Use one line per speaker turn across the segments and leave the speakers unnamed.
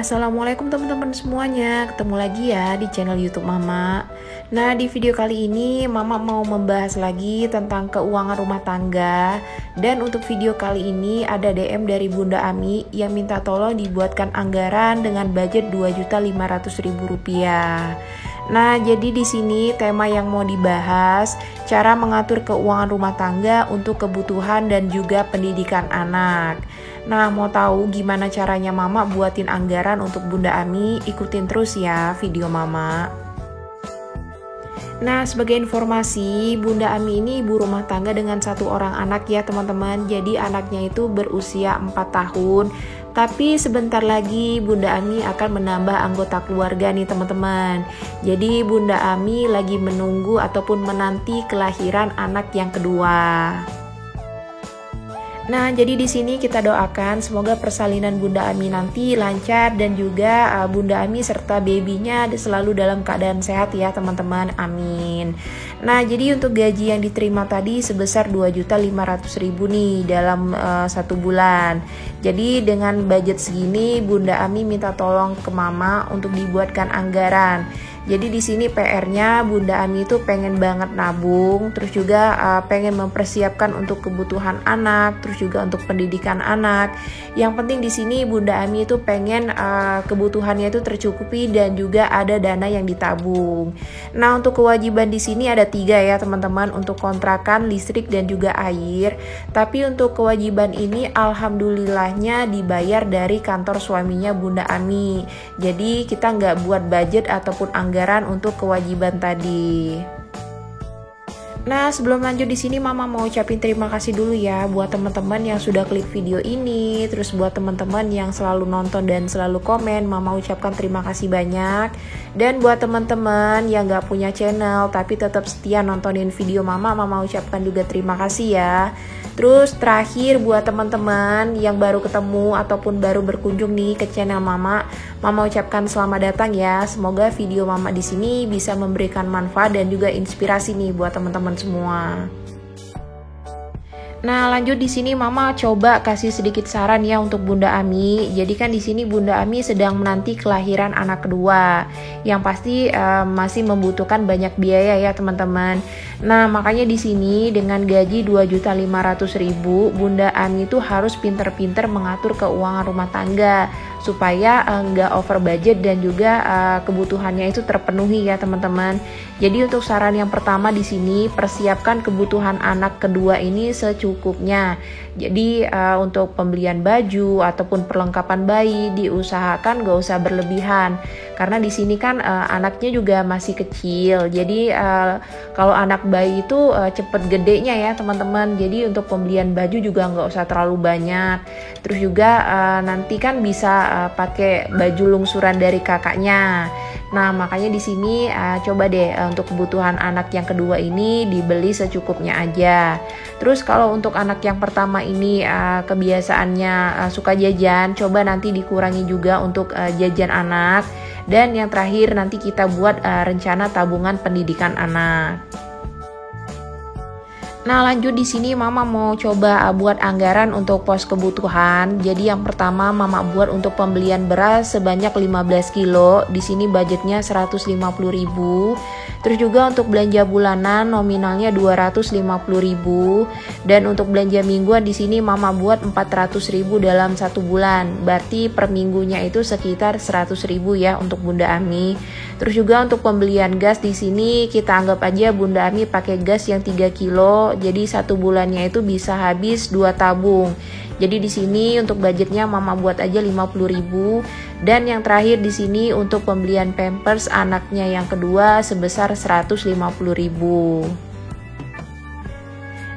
Assalamualaikum teman-teman semuanya, ketemu lagi ya di channel YouTube Mama. Nah, di video kali ini Mama mau membahas lagi tentang keuangan rumah tangga. Dan untuk video kali ini ada DM dari Bunda Ami yang minta tolong dibuatkan anggaran dengan budget Rp2.500.000. Nah, jadi di sini tema yang mau dibahas cara mengatur keuangan rumah tangga untuk kebutuhan dan juga pendidikan anak. Nah, mau tahu gimana caranya Mama buatin anggaran untuk Bunda Ami? Ikutin terus ya video Mama. Nah, sebagai informasi, Bunda Ami ini ibu rumah tangga dengan satu orang anak ya teman-teman. Jadi anaknya itu berusia 4 tahun. Tapi sebentar lagi Bunda Ami akan menambah anggota keluarga nih teman-teman. Jadi Bunda Ami lagi menunggu ataupun menanti kelahiran anak yang kedua. Nah, jadi di sini kita doakan semoga persalinan Bunda Ami nanti lancar dan juga Bunda Ami serta babynya selalu dalam keadaan sehat ya teman-teman. Amin. Nah, jadi untuk gaji yang diterima tadi sebesar Rp2.500.000 nih dalam 1 bulan. Jadi dengan budget segini Bunda Ami minta tolong ke Mama untuk dibuatkan anggaran. Jadi di sini PR-nya Bunda Ami itu pengen banget nabung, terus juga pengen mempersiapkan untuk kebutuhan anak, terus juga untuk pendidikan anak. Yang penting di sini Bunda Ami itu pengen kebutuhannya itu tercukupi dan juga ada dana yang ditabung. Nah, untuk kewajiban di sini ada 3 ya teman-teman, untuk kontrakan, listrik dan juga air. Tapi untuk kewajiban ini alhamdulillahnya dibayar dari kantor suaminya Bunda Ami. Jadi kita nggak buat budget ataupun anggaran untuk kewajiban tadi. Nah, sebelum lanjut di sini Mama mau ucapin terima kasih dulu ya buat teman-teman yang sudah klik video ini, terus buat teman-teman yang selalu nonton dan selalu komen, Mama ucapkan terima kasih banyak. Dan buat teman-teman yang gak punya channel tapi tetap setia nontonin video Mama ucapkan juga terima kasih ya. Terus terakhir buat teman-teman yang baru ketemu ataupun baru berkunjung nih ke channel Mama ucapkan selamat datang ya. Semoga video Mama di sini bisa memberikan manfaat dan juga inspirasi nih buat teman-teman semua. Nah, lanjut di sini Mama coba kasih sedikit saran ya untuk Bunda Ami. Jadi kan di sini Bunda Ami sedang menanti kelahiran anak kedua, yang pasti masih membutuhkan banyak biaya ya teman-teman. Nah, makanya di sini dengan gaji Rp2.500.000, Bunda Ami itu harus pinter-pinter mengatur keuangan rumah tangga supaya nggak over budget dan juga kebutuhannya itu terpenuhi ya teman-teman. Jadi untuk saran yang pertama di sini, persiapkan kebutuhan anak kedua ini secukupnya. Jadi untuk pembelian baju ataupun perlengkapan bayi diusahakan nggak usah berlebihan, karena di sini kan anaknya juga masih kecil. Jadi kalau anak bayi itu cepet gedenya ya teman-teman. Jadi untuk pembelian baju juga nggak usah terlalu banyak. Terus juga nanti kan bisa pakai baju lungsuran dari kakaknya. Nah, makanya di sini coba deh untuk kebutuhan anak yang kedua ini dibeli secukupnya aja. Terus kalau untuk anak yang pertama ini kebiasaannya suka jajan, coba nanti dikurangi juga untuk jajan anak. Dan yang terakhir nanti kita buat rencana tabungan pendidikan anak. Nah, lanjut di sini Mama mau coba buat anggaran untuk pos kebutuhan. Jadi yang pertama Mama buat untuk pembelian beras sebanyak 15 kilo. Di sini budgetnya 150.000. Terus juga untuk belanja bulanan nominalnya 250.000. Dan untuk belanja mingguan di sini Mama buat 400.000 dalam 1 bulan. Berarti per minggunya itu sekitar 100.000 ya untuk Bunda Ami. Terus juga untuk pembelian gas di sini kita anggap aja Bunda Ami pakai gas yang 3 kilo. Jadi 1 bulannya itu bisa habis 2 tabung. Jadi di sini untuk budgetnya Mama buat aja 50.000. Dan yang terakhir di sini untuk pembelian pampers anaknya yang kedua sebesar 150.000.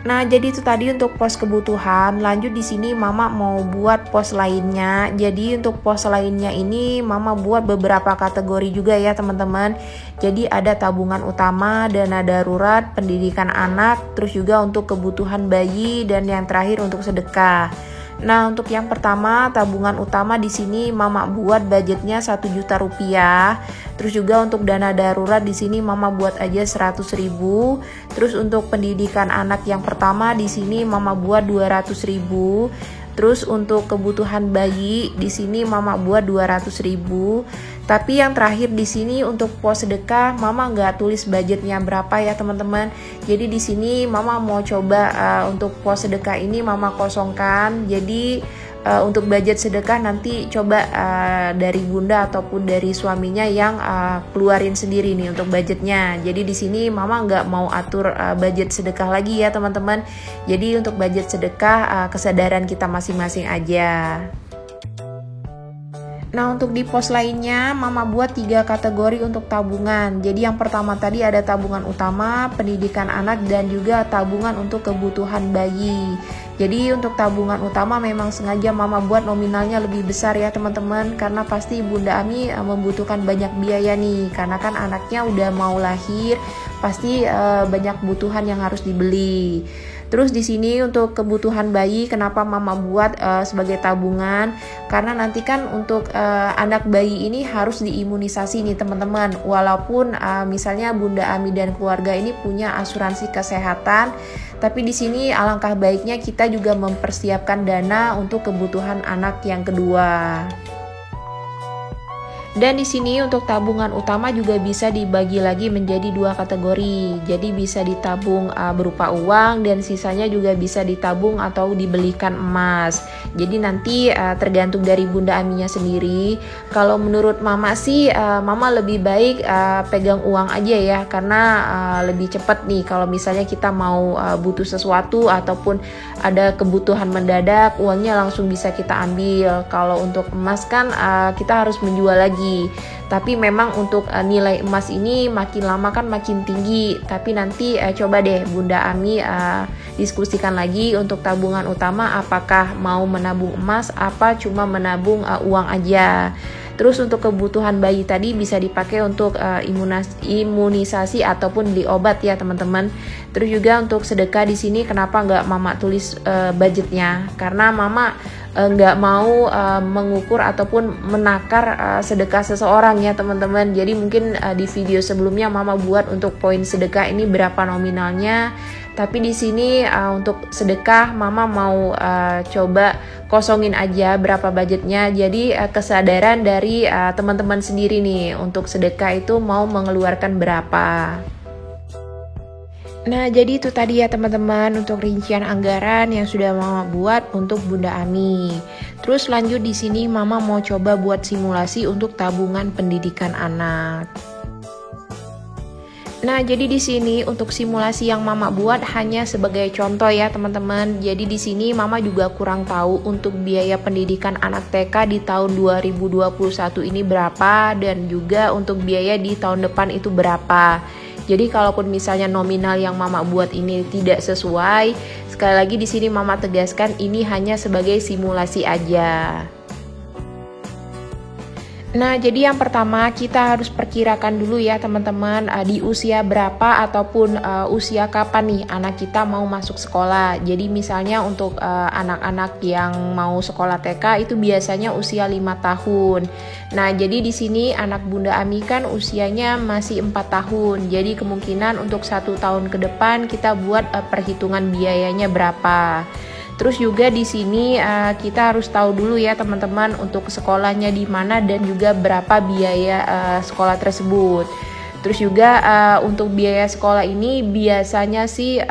Nah, jadi itu tadi untuk pos kebutuhan. Lanjut di sini Mama mau buat pos lainnya. Jadi untuk pos lainnya ini Mama buat beberapa kategori juga ya teman-teman. Jadi ada tabungan utama, dana darurat, pendidikan anak, terus juga untuk kebutuhan bayi, dan yang terakhir untuk sedekah. Nah, untuk yang pertama tabungan utama di sini Mama buat budgetnya Rp1.000.000. Terus juga untuk dana darurat di sini Mama buat aja 100.000. Terus untuk pendidikan anak yang pertama di sini Mama buat 200.000. Terus untuk kebutuhan bayi di sini mama buat 200.000. Tapi yang terakhir di sini untuk pos sedekah mama nggak tulis budgetnya berapa ya teman-teman. Jadi di sini mama mau coba untuk pos sedekah ini mama kosongkan. Jadi untuk budget sedekah nanti coba dari bunda ataupun dari suaminya yang keluarin sendiri nih untuk budgetnya. Jadi di sini mama nggak mau atur budget sedekah lagi ya teman-teman. Jadi untuk budget sedekah kesadaran kita masing-masing aja. Nah untuk di pos lainnya mama buat 3 kategori untuk tabungan. Jadi yang pertama tadi ada tabungan utama, pendidikan anak, dan juga tabungan untuk kebutuhan bayi. Jadi untuk tabungan utama memang sengaja mama buat nominalnya lebih besar ya teman-teman, karena pasti Bunda Ami membutuhkan banyak biaya nih, karena kan anaknya udah mau lahir, pasti banyak kebutuhan yang harus dibeli. Terus di sini untuk kebutuhan bayi kenapa mama buat sebagai tabungan? Karena nanti kan untuk anak bayi ini harus diimunisasi nih teman-teman. Walaupun misalnya Bunda Ami dan keluarga ini punya asuransi kesehatan, tapi di sini alangkah baiknya kita juga mempersiapkan dana untuk kebutuhan anak yang kedua. Dan di sini untuk tabungan utama juga bisa dibagi lagi menjadi 2 kategori. Jadi bisa ditabung berupa uang dan sisanya juga bisa ditabung atau dibelikan emas. Jadi nanti tergantung dari Bunda Aminya sendiri. Kalau menurut mama sih mama lebih baik pegang uang aja ya, karena lebih cepat nih kalau misalnya kita mau butuh sesuatu ataupun ada kebutuhan mendadak, uangnya langsung bisa kita ambil. Kalau untuk emas kan kita harus menjual lagi. Tapi memang untuk nilai emas ini makin lama kan makin tinggi. Tapi nanti coba deh Bunda Ami diskusikan lagi untuk tabungan utama, apakah mau menabung emas apa cuma menabung uang aja. Terus untuk kebutuhan bayi tadi bisa dipakai untuk imunisasi ataupun beli obat ya teman-teman. Terus juga untuk sedekah di sini kenapa nggak mama tulis budgetnya? Karena mama nggak mau mengukur ataupun menakar sedekah seseorang ya teman-teman. Jadi mungkin di video sebelumnya mama buat untuk poin sedekah ini berapa nominalnya. Tapi di sini untuk sedekah mama mau coba kosongin aja berapa budgetnya. Jadi kesadaran dari teman-teman sendiri nih untuk sedekah itu mau mengeluarkan berapa. Nah, jadi itu tadi ya teman-teman untuk rincian anggaran yang sudah mama buat untuk Bunda Ami. Terus lanjut di sini mama mau coba buat simulasi untuk tabungan pendidikan anak. Nah, jadi di sini untuk simulasi yang mama buat hanya sebagai contoh ya teman-teman. Jadi di sini mama juga kurang tahu untuk biaya pendidikan anak TK di tahun 2021 ini berapa, dan juga untuk biaya di tahun depan itu berapa. Jadi kalaupun misalnya nominal yang mama buat ini tidak sesuai, sekali lagi di sini mama tegaskan ini hanya sebagai simulasi aja. Nah, jadi yang pertama kita harus perkirakan dulu ya teman-teman di usia berapa ataupun usia kapan nih anak kita mau masuk sekolah. Jadi misalnya untuk anak-anak yang mau sekolah TK itu biasanya usia 5 tahun. Nah, jadi di sini anak Bunda Ami kan usianya masih 4 tahun. Jadi kemungkinan untuk 1 tahun ke depan kita buat perhitungan biayanya berapa. Terus juga di sini kita harus tahu dulu ya teman-teman untuk sekolahnya di mana dan juga berapa biaya sekolah tersebut. Terus juga untuk biaya sekolah ini biasanya sih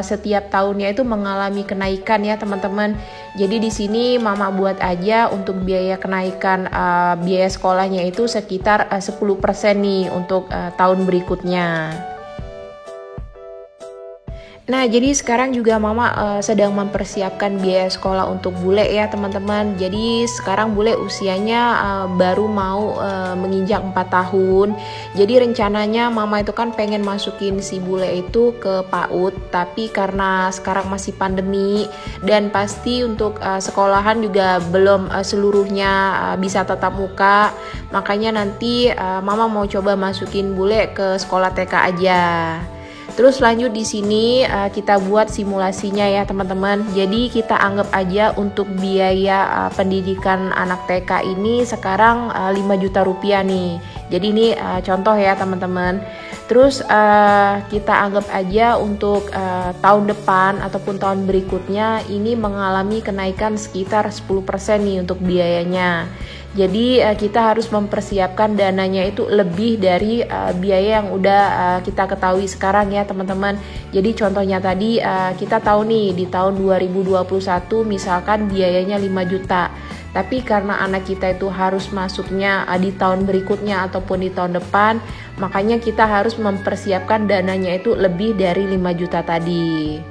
setiap tahunnya itu mengalami kenaikan ya teman-teman. Jadi di sini mama buat aja untuk biaya kenaikan biaya sekolahnya itu sekitar 10% nih untuk tahun berikutnya. Nah, jadi sekarang juga mama sedang mempersiapkan biaya sekolah untuk bule ya teman-teman. Jadi sekarang bule usianya baru mau menginjak 4 tahun. Jadi rencananya mama itu kan pengen masukin si bule itu ke PAUD, tapi karena sekarang masih pandemi dan pasti untuk sekolahan juga belum seluruhnya bisa tatap muka, makanya nanti mama mau coba masukin bule ke sekolah TK aja. Terus lanjut di sini kita buat simulasinya ya teman-teman. Jadi kita anggap aja untuk biaya pendidikan anak TK ini sekarang 5 juta rupiah nih. Jadi ini contoh ya teman-teman. Terus kita anggap aja untuk tahun depan ataupun tahun berikutnya ini mengalami kenaikan sekitar 10% nih untuk biayanya. Jadi kita harus mempersiapkan dananya itu lebih dari biaya yang udah kita ketahui sekarang ya teman-teman. Jadi contohnya tadi kita tahu nih di tahun 2021 misalkan biayanya 5 juta. Tapi karena anak kita itu harus masuknya di tahun berikutnya ataupun di tahun depan, makanya kita harus mempersiapkan dananya itu lebih dari 5 juta tadi.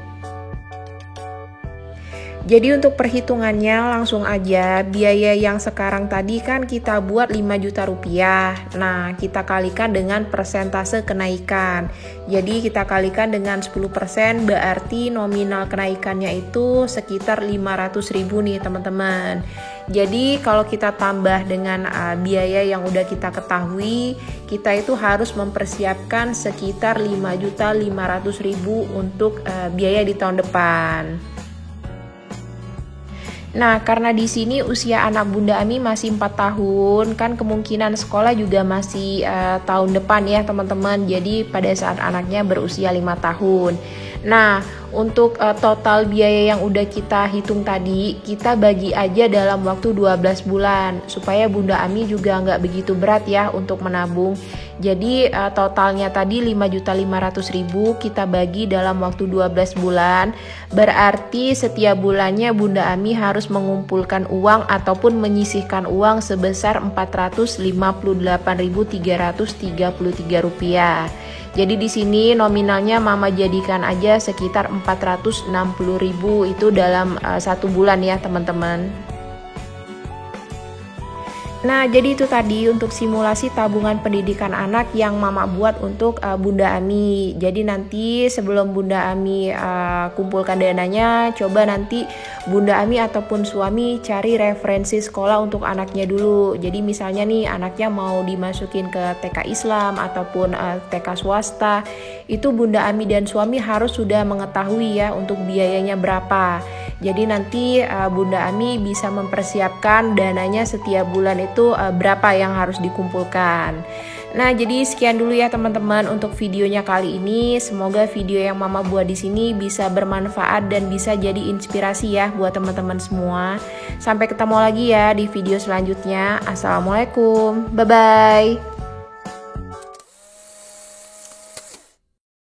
Jadi untuk perhitungannya langsung aja, biaya yang sekarang tadi kan kita buat 5 juta rupiah. Nah, kita kalikan dengan persentase kenaikan. Jadi kita kalikan dengan 10%, berarti nominal kenaikannya itu sekitar 500 ribu nih teman-teman. Jadi kalau kita tambah dengan biaya yang udah kita ketahui, kita itu harus mempersiapkan sekitar 5.500.000 untuk biaya di tahun depan. Nah, karena di sini usia anak Bunda Ami masih 4 tahun, kan kemungkinan sekolah juga masih tahun depan ya teman-teman. Jadi pada saat anaknya berusia 5 tahun. Nah, untuk total biaya yang udah kita hitung tadi, kita bagi aja dalam waktu 12 bulan supaya Bunda Ami juga nggak begitu berat ya untuk menabung. Jadi totalnya tadi 5.500.000 kita bagi dalam waktu 12 bulan. Berarti setiap bulannya Bunda Ami harus mengumpulkan uang ataupun menyisihkan uang sebesar Rp458.333. Jadi di sini nominalnya Mama jadikan aja sekitar 460.000 itu dalam 1 bulan ya teman-teman. Nah, jadi itu tadi untuk simulasi tabungan pendidikan anak yang Mama buat untuk Bunda Ami. Jadi nanti sebelum Bunda Ami kumpulkan dananya, coba nanti Bunda Ami ataupun suami cari referensi sekolah untuk anaknya dulu. Jadi misalnya nih anaknya mau dimasukin ke TK Islam ataupun TK swasta, itu Bunda Ami dan suami harus sudah mengetahui ya untuk biayanya berapa. Jadi nanti Bunda Ami bisa mempersiapkan dananya setiap bulan itu berapa yang harus dikumpulkan. Nah, jadi sekian dulu ya teman-teman untuk videonya kali ini. Semoga video yang Mama buat di sini bisa bermanfaat dan bisa jadi inspirasi ya buat teman-teman semua. Sampai ketemu lagi ya di video selanjutnya. Assalamualaikum. Bye bye.